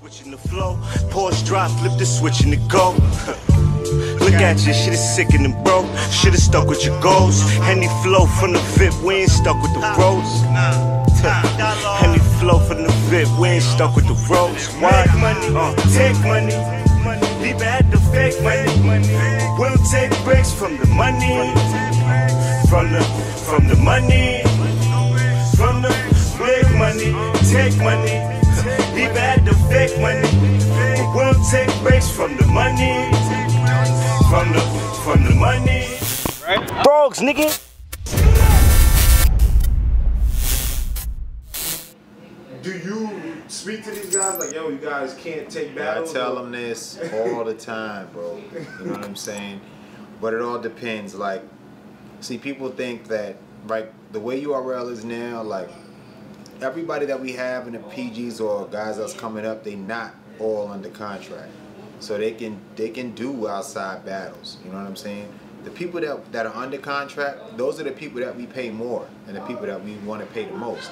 Switching the flow, pause, drop, flip the switch and it go. Look at you, shit is sickening, bro. Should've stuck with your goals. Henny flow from the VIP, we ain't stuck with the roads. Henny flow from the VIP, we ain't stuck with the roads. Why? Take money, leave it at the fake money. We'll take breaks from the money, from the money, from the big money. Take money. Leave it at the fake money. We'll take breaks from the money. From the money. Right? Frogs, nigga. Do you speak to these guys like, yo, you guys can't take battles? I tell them this all the time, bro. You know what I'm saying? But it all depends. Like, see, people think that, like, the way URL is now, like, everybody that we have in the PGs or guys that's coming up, they not all under contract, so they can do outside battles. You know what I'm saying? The people that are under contract, those are the people that we pay more, and the people that we want to pay the most.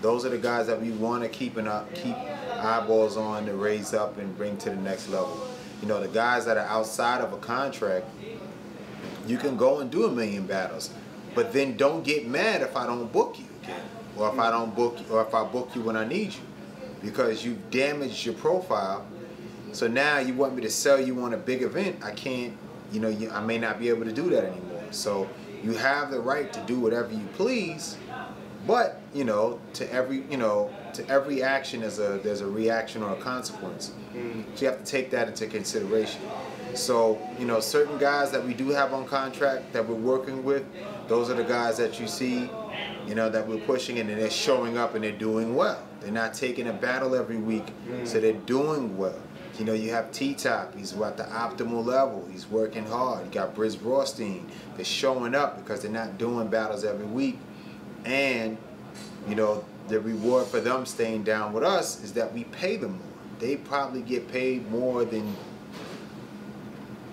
Those are the guys that we want to keep eyeballs on to raise up and bring to the next level. You know, the guys that are outside of a contract, you can go and do 1 million battles, but then don't get mad if I don't book you again. Or if I don't book you, or if I book you when I need you, because you've damaged your profile. So now you want me to sell you on a big event. I can't, you know, I may not be able to do that anymore. So you have the right to do whatever you please, but you know, to every action there's a reaction or a consequence. So you have to take that into consideration. So, you know, certain guys that we do have on contract that we're working with, those are the guys that you see, you know, that we're pushing, and they're showing up and they're doing well. They're not taking a battle every week, so they're doing well. You know, you have T-Top, he's at the optimal level, he's working hard. You got Briz Rothstein, they're showing up because they're not doing battles every week. And, you know, the reward for them staying down with us is that we pay them more. They probably get paid more than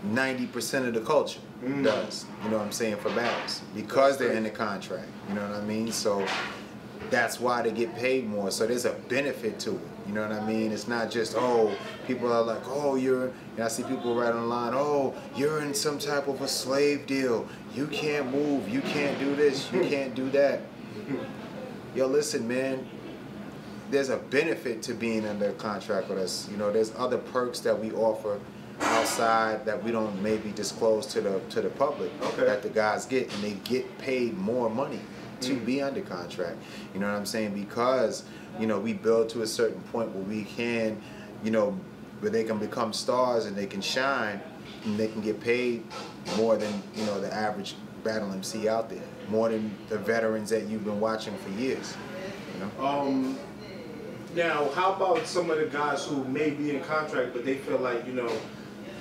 90% of the culture does, you know what I'm saying, for battles, because they're in the contract, you know what I mean? So that's why they get paid more. So there's a benefit to it, you know what I mean? It's not just, oh, people are like, oh, and I see people right on the line, oh, you're in some type of a slave deal, you can't move, you can't do this, you can't do that. Yo, listen, man, there's a benefit to being under a contract with us. You know, there's other perks that we offer outside that we don't maybe disclose to the public, that the guys get, and they get paid more money to be under contract. You know what I'm saying? Because, you know, we build to a certain point where we can, you know, where they can become stars and they can shine, and they can get paid more than, you know, the average battle MC out there, more than the veterans that you've been watching for years. You know? Now, how about some of the guys who may be in contract, but they feel like, you know,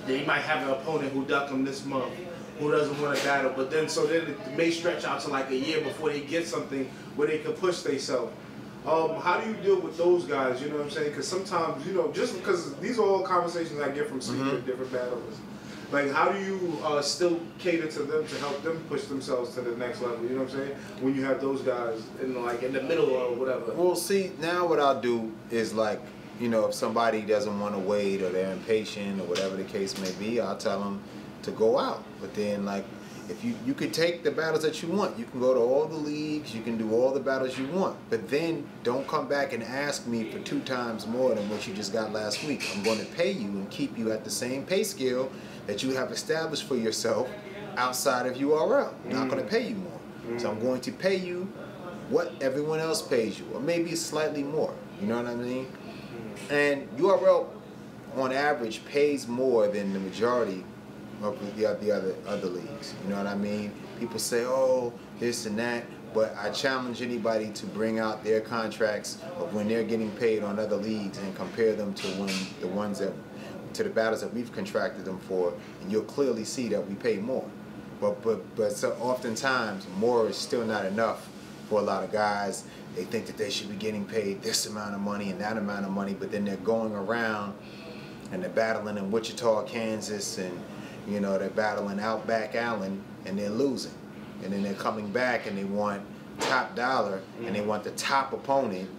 they might have an opponent who ducked them this month, who doesn't want to battle, but then it may stretch out to like a year before they get something where they can push themselves. How do you deal with those guys? You know what I'm saying? Because sometimes, you know, just because these are all conversations I get from speaking with different battlers. Like, how do you still cater to them to help them push themselves to the next level? You know what I'm saying? When you have those guys in the middle or whatever. Well, see, now what I'll do is, like, you know, if somebody doesn't want to wait or they're impatient or whatever the case may be, I'll tell them to go out. But then, like, if you could take the battles that you want, you can go to all the leagues, you can do all the battles you want, but then don't come back and ask me for 2 times more than what you just got last week. I'm going to pay you and keep you at the same pay scale that you have established for yourself outside of URL. I'm not going to pay you more. So I'm going to pay you what everyone else pays you, or maybe slightly more. You know what I mean? And URL, on average, pays more than the majority of the other leagues. You know what I mean? People say, oh, this and that, but I challenge anybody to bring out their contracts of when they're getting paid on other leagues and compare them to to the battles that we've contracted them for, and you'll clearly see that we pay more. But so oftentimes more is still not enough for a lot of guys. They think that they should be getting paid this amount of money and that amount of money, but then they're going around and they're battling in Wichita, Kansas, and you know, they're battling Outback Allen, and they're losing. And then they're coming back and they want top dollar, and they want the top opponent,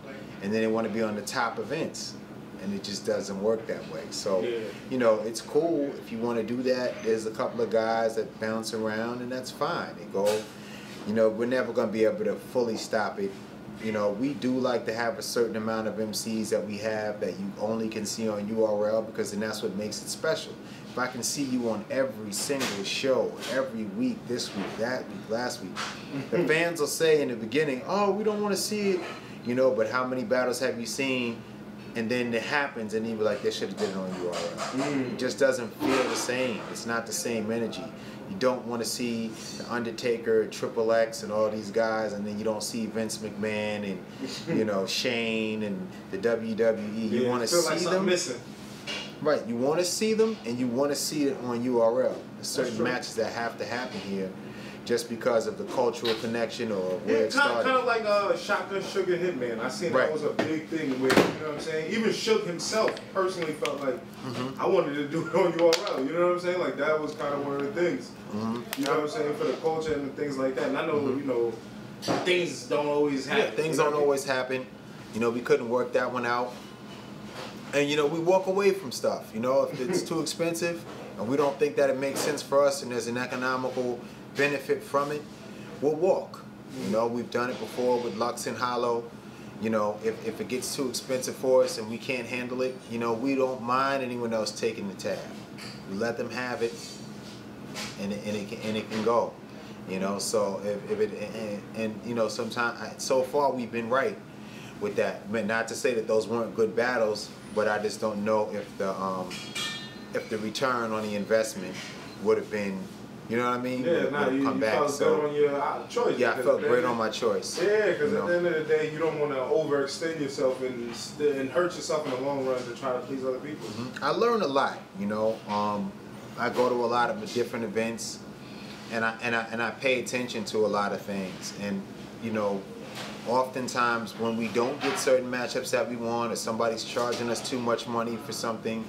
and then they want to be on the top events. and it just doesn't work that way. So, Yeah. you know, it's cool if you want to do that. There's a couple of guys that bounce around, and that's fine. They go, you know, we're never going to be able to fully stop it. You know, we do like to have a certain amount of MCs that we have that you only can see on URL, because then that's what makes it special. If I can see you on every single show, every week, this week, that week, last week, the fans will say in the beginning, oh, we don't want to see it, you know, but how many battles have you seen? And then it happens, and you be like, they should have did it on URL. It just doesn't feel the same. It's not the same energy. You don't want to see the Undertaker, Triple X, and all these guys, and then you don't see Vince McMahon and, you know, Shane and the WWE. You want to see them. Missing. Right. You want to see them, and you want to see it on URL. There's certain matches that have to happen here, just because of the cultural connection or where it started. Kind of like Shotgun Sugar Hitman. I seen that was a big thing where, you know what I'm saying? Even Suge himself personally felt like, I wanted to do it on URL. You know what I'm saying? Like, that was kind of one of the things. You know what I'm saying? For the culture and things like that. And I know, you know, things don't always happen. Yeah, things don't always happen. You know, we couldn't work that one out. And, you know, we walk away from stuff. You know, if it's too expensive and we don't think that it makes sense for us and there's an economical benefit from it, we'll walk. You know, we've done it before with Lux and Hollow. You know, if it gets too expensive for us and we can't handle it, you know, we don't mind anyone else taking the tab. We let them have it, and it can go. You know, so if it and you know, sometimes so far we've been right with that. But not to say that those weren't good battles, but I just don't know if the return on the investment would have been. You know what I mean? Yeah, nah, you felt good on your choice. Yeah, I felt great on my choice. Yeah, because at the end of the day, you don't want to overextend yourself and hurt yourself in the long run to try to please other people. I learn a lot, you know. I go to a lot of different events, and I pay attention to a lot of things. And, you know, oftentimes when we don't get certain matchups that we want, or somebody's charging us too much money for something,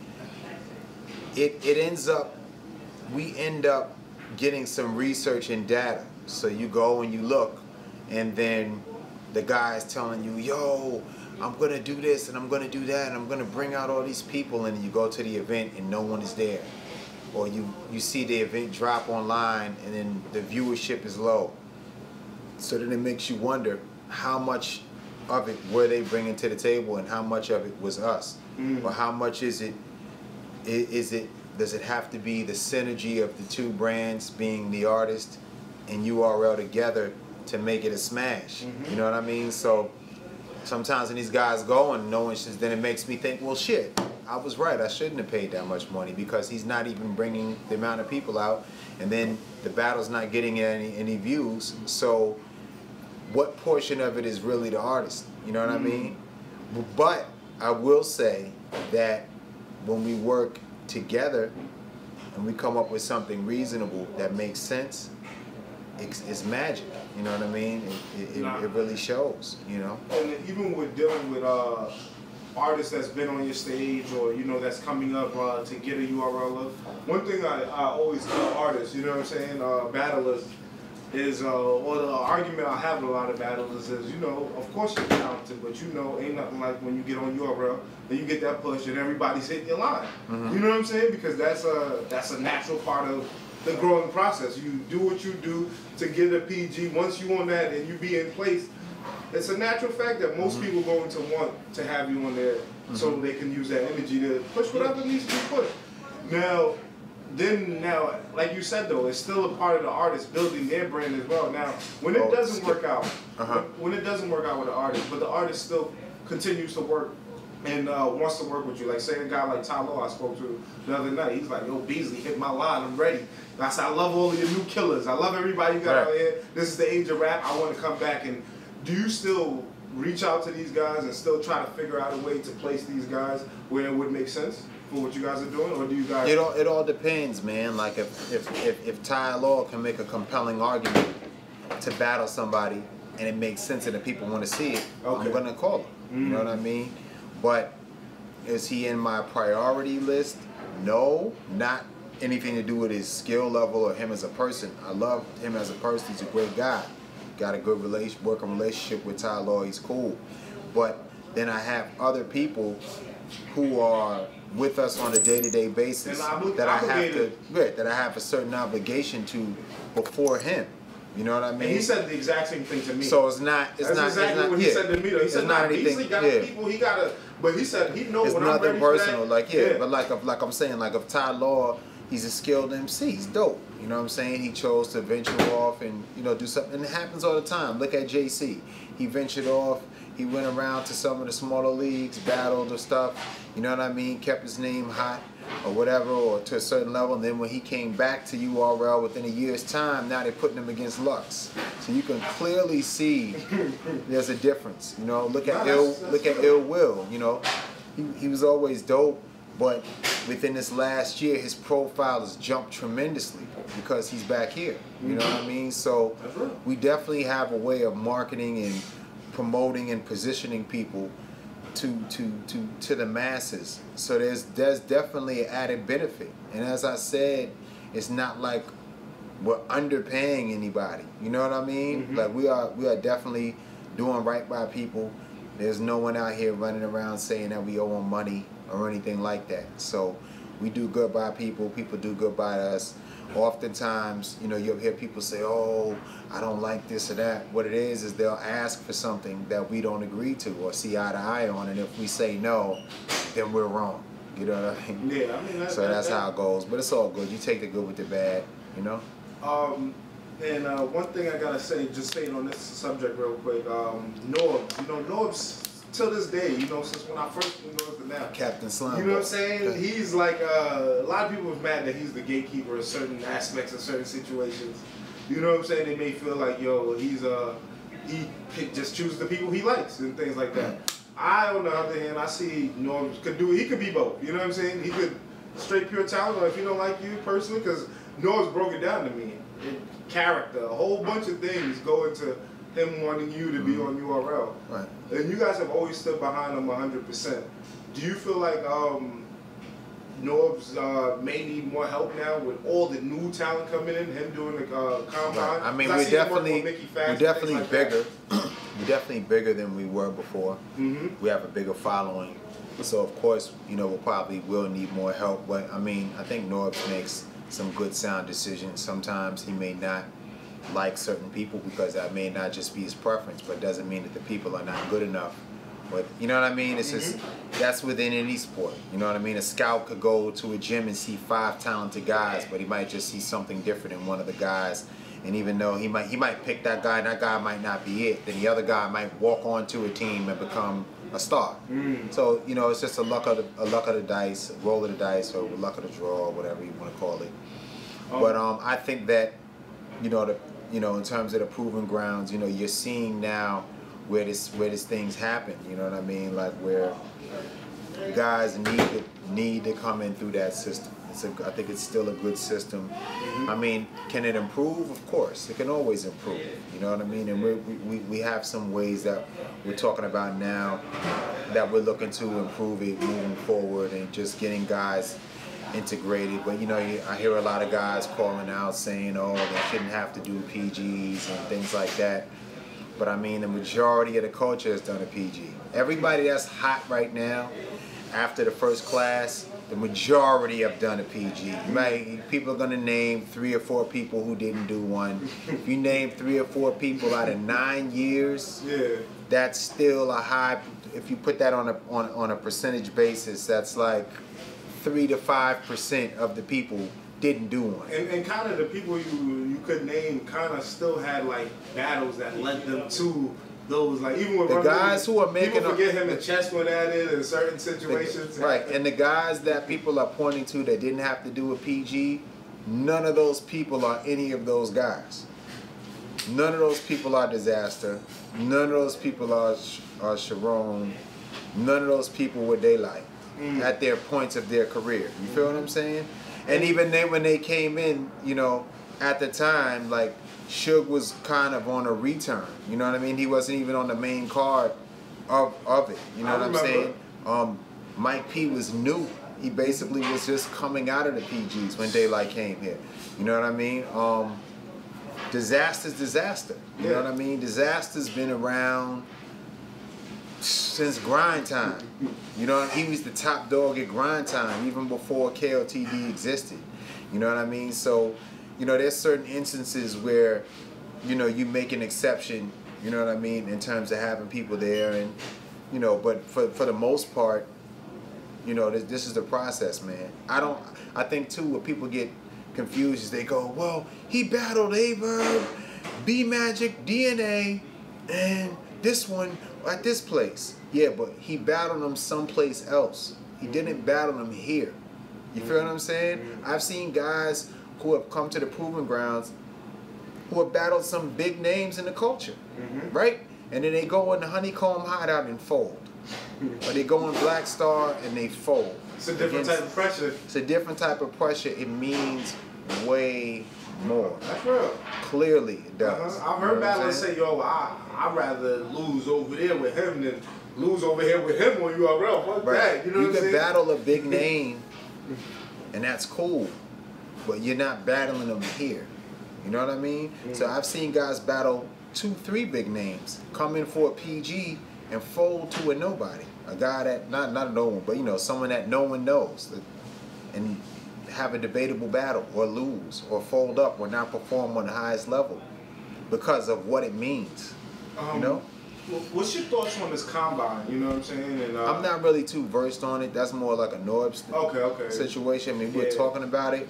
we end up getting some research and data. So you go and you look, and then the guy's telling you, yo, I'm gonna do this and I'm gonna do that and I'm gonna bring out all these people, and you go to the event and no one is there. Or you see the event drop online and then the viewership is low. So then it makes you wonder how much of it were they bringing to the table and how much of it was us. Or how much is it does it have to be the synergy of the two brands, being the artist and URL together, to make it a smash? You know what I mean? So sometimes when these guys go and no one says, then it makes me think, well, shit, I was right. I shouldn't have paid that much money, because he's not even bringing the amount of people out, and then the battle's not getting any views. So what portion of it is really the artist? You know what I mean? But I will say that when we work together and we come up with something reasonable that makes sense, it's magic. You know what I mean? It really shows, you know? And even with dealing with artists that's been on your stage, or, you know, that's coming up to get a URL up, one thing I always tell artists, you know what I'm saying, battlers, is, or the argument I have with a lot of battlers is, you know, of course you're talented, but, you know, ain't nothing like when you get on URL and you get that push and everybody's hitting your line. You know what I'm saying? Because that's a natural part of the growing process. You do what you do to get a PG. Once you on that and you be in place, it's a natural fact that most people are going to want to have you on there so they can use that energy to push whatever needs to be pushed. Now, like you said though, it's still a part of the artist building their brand as well. Now, when it doesn't work out, when it doesn't work out with the artist, but the artist still continues to work and wants to work with you. Like, say a guy like Ty Law I spoke to the other night, he's like, yo, Beasley, hit my line, I'm ready. And I said, I love all of your new killers. I love everybody you got out here. This is the age of rap. I want to come back. And do you still reach out to these guys and still try to figure out a way to place these guys where it would make sense for what you guys are doing, or do you guys? It all depends, man. Like if Ty Law can make a compelling argument to battle somebody and it makes sense and the people want to see it, I'm gonna call him. You know what I mean? But is he in my priority list? No, not anything to do with his skill level or him as a person. I love him as a person. He's a great guy. Got a good working relationship with Ty Law. He's cool. But then I have other people who are with us on a day-to-day basis that I have a certain obligation to before him. You know what I mean? And he said the exact same thing to me. So it's not exactly what he said to me though. He said not Beasley got people, he gotta, but he said he knows when I'm ready for that. It's nothing personal, but like I'm saying, like if Ty Law, he's a skilled MC, he's dope. You know what I'm saying? He chose to venture off and, you know, do something. And it happens all the time. Look at JC. He ventured off. He went around to some of the smaller leagues, battled or stuff. You know what I mean? Kept his name hot or whatever, or to a certain level. And then when he came back to URL within a year's time, now they're putting him against Lux. So you can clearly see there's a difference. You know, look at Ill Will. You know, he was always dope. But within this last year, his profile has jumped tremendously because he's back here. You know what I mean? So we definitely have a way of marketing and promoting and positioning people to the masses. So there's definitely an added benefit. And as I said, it's not like we're underpaying anybody. You know what I mean? Like we are definitely doing right by people. There's no one out here running around saying that we owe them money or anything like that. So we do good by people. People do good by us. Oftentimes, you know, you'll hear people say, "Oh, I don't like this or that." What it is they'll ask for something that we don't agree to or see eye to eye on, and if we say no, then we're wrong. You know what I mean? Yeah, I mean. So that's how it goes. But it's all good. You take the good with the bad. You know. And one thing I gotta say, just staying on this subject real quick, Norbs. You know, Norbs, till this day, you know, since when I first knew Norbs to now. Captain Slime. You know what I'm saying? He's like, a lot of people was mad that he's the gatekeeper of certain aspects of certain situations. You know what I'm saying? They may feel like, yo, he just chooses the people he likes and things like that. I, on the other hand, I see Norbs he could be both. You know what I'm saying? He could straight pure talent, or if he don't like you personally, because Norbs broke it down to me. Character, a whole bunch of things go into him wanting you to be on URL. Right. And you guys have always stood behind him 100%. Do you feel like Norbs may need more help now with all the new talent coming in, him doing the combine? Right. I mean, we're definitely bigger. We're definitely bigger than we were before. We have a bigger following. So, of course, you know, we probably will need more help. But, I mean, I think Norbs makes some good sound decisions. Sometimes he may not like certain people because that may not just be his preference, but doesn't mean that the people are not good enough. But you know what I mean? It's just, that's within any sport. You know what I mean? A scout could go to a gym and see 5 talented guys, but he might just see something different in one of the guys. And even though he might pick that guy, and that guy might not be it, then the other guy might walk onto a team and become a star. So, you know, it's just a luck of the dice, a roll of the dice, or luck of the draw, or whatever you want to call it. But I think that, you know, in terms of the proven grounds, you know, you're seeing now where this things happen. You know what I mean? Like where guys need to come in through that system. I think it's still a good system. I mean, can it improve? Of course, it can always improve. You know what I mean? And we have some ways that we're talking about now that we're looking to improve it moving forward and just getting guys integrated. But you know, I hear a lot of guys calling out saying, "Oh, they shouldn't have to do PGs and things like that." But I mean, the majority of the culture has done a PG. Everybody that's hot right now, after the first class, the majority have done a PG. People are going to name 3 or 4 people who didn't do one. If you name 3 or 4 people out of 9 years, that's still a high. If you put that on a percentage basis, that's like 3 to 5% of the people didn't do one. And kind of the people you could name kind of still had like battles that led them to those, like even with the guys who are making people forget him and Chess went at it in certain situations. Right, and the guys that people are pointing to that didn't have to do a PG, none of those people are any of those guys. None of those people are Disaster. None of those people are Sharon. None of those people were Daylight at their points of their career. You feel what I'm saying? And even when they came in, you know, at the time, like Suge was kind of on a return. You know what I mean? He wasn't even on the main card of it. You know what I'm saying? Mike P was new. He basically was just coming out of the PGs when Daylight came here. You know what I mean? Disaster's Disaster. You know what I mean? Disaster's been around since grind time. You know, he was the top dog at grind time even before KOTD existed. You know what I mean? So, you know, there's certain instances where, you know, you make an exception, you know what I mean, in terms of having people there, and, you know, but for the most part, you know, this is the process, man. I think too, what people get confused is they go, well, he battled A-Verb, B-Magic, DNA, and this one at this place. Yeah, but he battled them someplace else. He didn't battle them here. You feel what I'm saying? I've seen guys who have come to the proving grounds who have battled some big names in the culture, right? And then they go in the Honeycomb Hideout and fold. Or they go in Black Star and they fold. It's a different type of pressure. It's a different type of pressure. It means way more. That's real. Clearly it does. I've heard battlers say, yo, I'd rather lose over there with him than lose over here with him on URL. Fuck that. You know what I'm saying? You can battle a big name, and that's cool, but you're not battling them here. You know what I mean? So I've seen guys battle 2, 3 big names, come in for a PG and fold to a nobody. A guy that, not a no one, but you know, someone that no one knows, and have a debatable battle, or lose, or fold up, or not perform on the highest level because of what it means. You know? What's your thoughts on this combine? You know what I'm saying? And, I'm not really too versed on it. That's more like a NOWWWW situation. I mean, we're talking about it.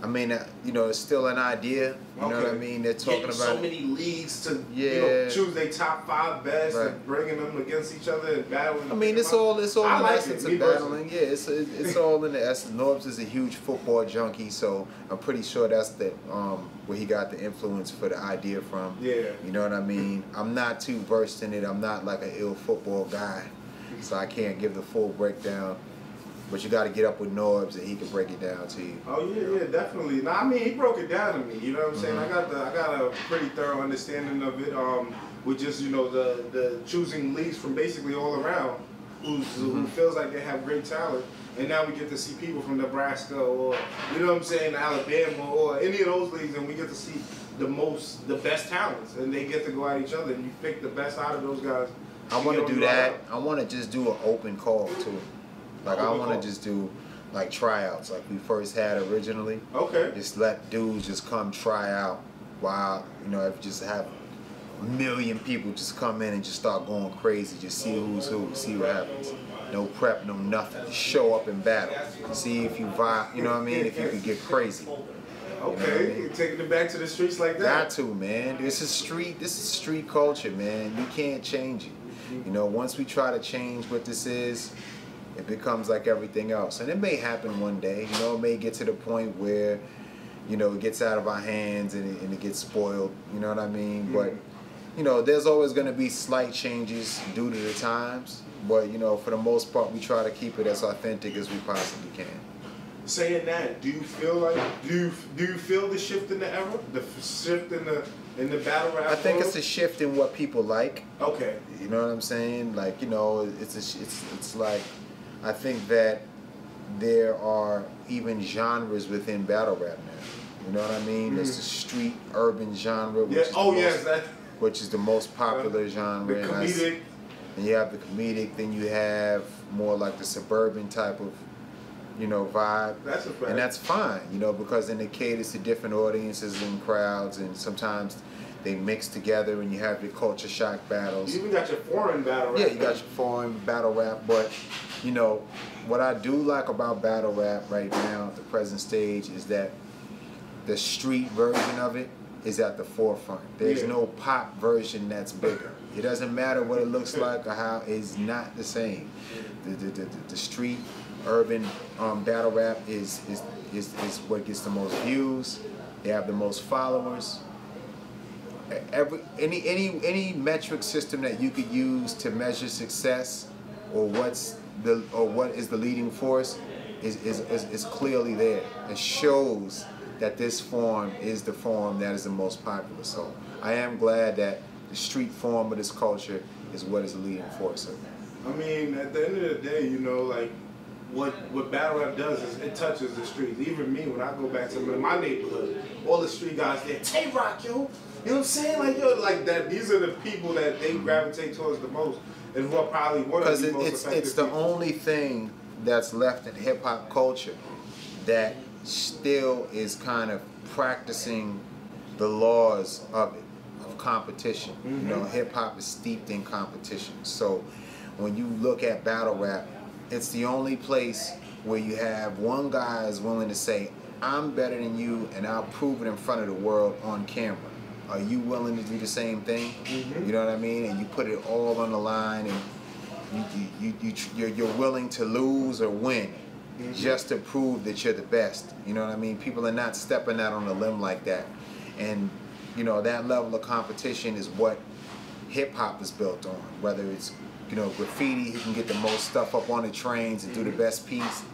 I mean, you know, it's still an idea. You know what I mean? They're talking about so many leagues to you know, choose their top 5 best and bringing them against each other and battling. I mean, it's all in the essence of battling. Yeah, it's all in the essence. Norbs is a huge football junkie, so I'm pretty sure that's the where he got the influence for the idea from. Yeah. You know what I mean? I'm not too versed in it. I'm not like an ill football guy, so I can't give the full breakdown. But you got to get up with Norbs and he can break it down to you. Oh yeah, definitely. Now I mean, he broke it down to me. You know what I'm saying? I got a pretty thorough understanding of it. With just, you know, the choosing leagues from basically all around who feels like they have great talent, and now we get to see people from Nebraska or, you know what I'm saying, Alabama or any of those leagues, and we get to see the best talents, and they get to go at each other, and you pick the best out of those guys. I want to do that. I want to just do an open call too. Like, I want to just do, like, tryouts like we first had originally. Okay. Just let dudes just come try out while, you know, if just have a million people just come in and just start going crazy, just see who's who, see what happens. No prep, no nothing. Just show up and battle. See if you vibe, you know what I mean, if you can get crazy. Okay, you know taking it back to the streets like that. Got to, man. This is street culture, man. You can't change it. You know, once we try to change what this is, it becomes like everything else. And it may happen one day, you know, it may get to the point where, you know, it gets out of our hands and it gets spoiled, you know what I mean? But, you know, there's always going to be slight changes due to the times. But, you know, for the most part, we try to keep it as authentic as we possibly can. Saying that, do you feel like, do you feel the shift in the era? The shift in the battle rap? I think it's a shift in what people like. Okay. You know what I'm saying? Like, you know, it's like, I think that there are even genres within battle rap now. You know what I mean? There's the street urban genre, which is the most popular genre. The comedic. And you have the comedic, then you have more like the suburban type of, you know, vibe. That's a fact. And that's fine, you know, because then it caters to different audiences and crowds, and sometimes they mix together and you have your culture shock battles. You even got your foreign battle rap. Yeah, you got your foreign battle rap, but you know, what I do like about battle rap right now at the present stage is that the street version of it is at the forefront. There's no pop version that's bigger. It doesn't matter what it looks like or how, it's not the same. The street urban battle rap is what gets the most views. They have the most followers. Any metric system that you could use to measure success, or what is the leading force, is clearly there. It shows that this form is the form that is the most popular. So I am glad that the street form of this culture is what is the leading force of it. I mean, at the end of the day, you know, like what battle rap does is it touches the streets. Even me, when I go back to my neighborhood, all the street guys there, Tay-Rock, yo. You know what I'm saying? Like, yo, like that. These are the people that they gravitate towards the most. and who are probably one of the most effective it's the people. only thing that's left in hip hop culture that still is kind of practicing the laws of it, of competition. You know, hip hop is steeped in competition. So when you look at battle rap, it's the only place where you have one guy is willing to say, I'm better than you and I'll prove it in front of the world on camera. Are you willing to do the same thing? You know what I mean? And you put it all on the line, and you're willing to lose or win just to prove that you're the best. You know what I mean? People are not stepping out on a limb like that. And you know, that level of competition is what hip hop is built on. Whether it's, you know, graffiti, who can get the most stuff up on the trains and do the best piece.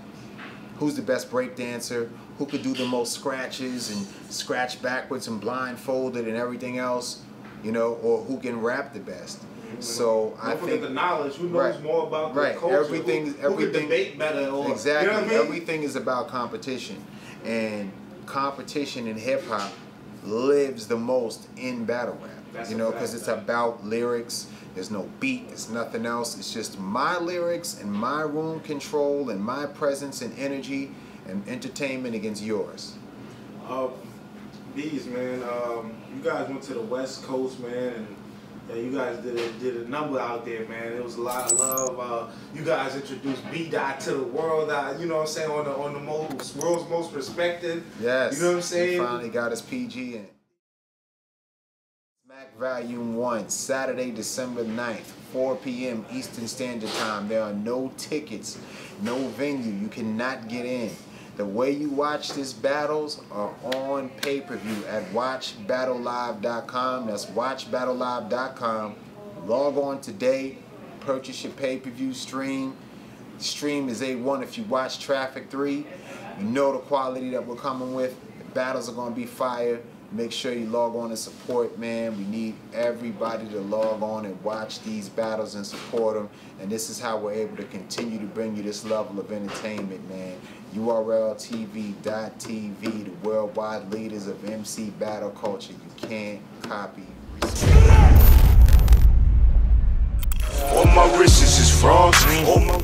Who's the best break dancer? Who could do the most scratches and scratch backwards and blindfolded and everything else, you know, or who can rap the best. So I think the knowledge, who knows more about the culture, everything who can debate better, or exactly. You know what I mean? Everything is about competition, and competition in hip hop lives the most in battle rap. That's you know, because it's about lyrics. There's no beat. It's nothing else. It's just my lyrics and my room control and my presence and energy and entertainment against yours. Bees, man, you guys went to the West Coast, man, and you guys did a number out there, man. It was a lot of love. You guys introduced B-Dot to the world, you know what I'm saying, on the world's most respected. Yes. You know what I'm saying? He finally got his PG in. Smack Volume 1, Saturday, December 9th, 4 p.m. Eastern Standard Time. There are no tickets, no venue. You cannot get in. The way you watch these battles are on pay-per-view at watchbattlelive.com. That's watchbattlelive.com. Log on today, purchase your pay-per-view stream. The stream is A1 if you watch Traffic 3. You know the quality that we're coming with. The battles are going to be fire. Make sure you log on and support, man. We need everybody to log on and watch these battles and support them. And this is how we're able to continue to bring you this level of entertainment, man. URLTV.TV, the worldwide leaders of MC battle culture. You can't copy. All my wrists is frogs. All my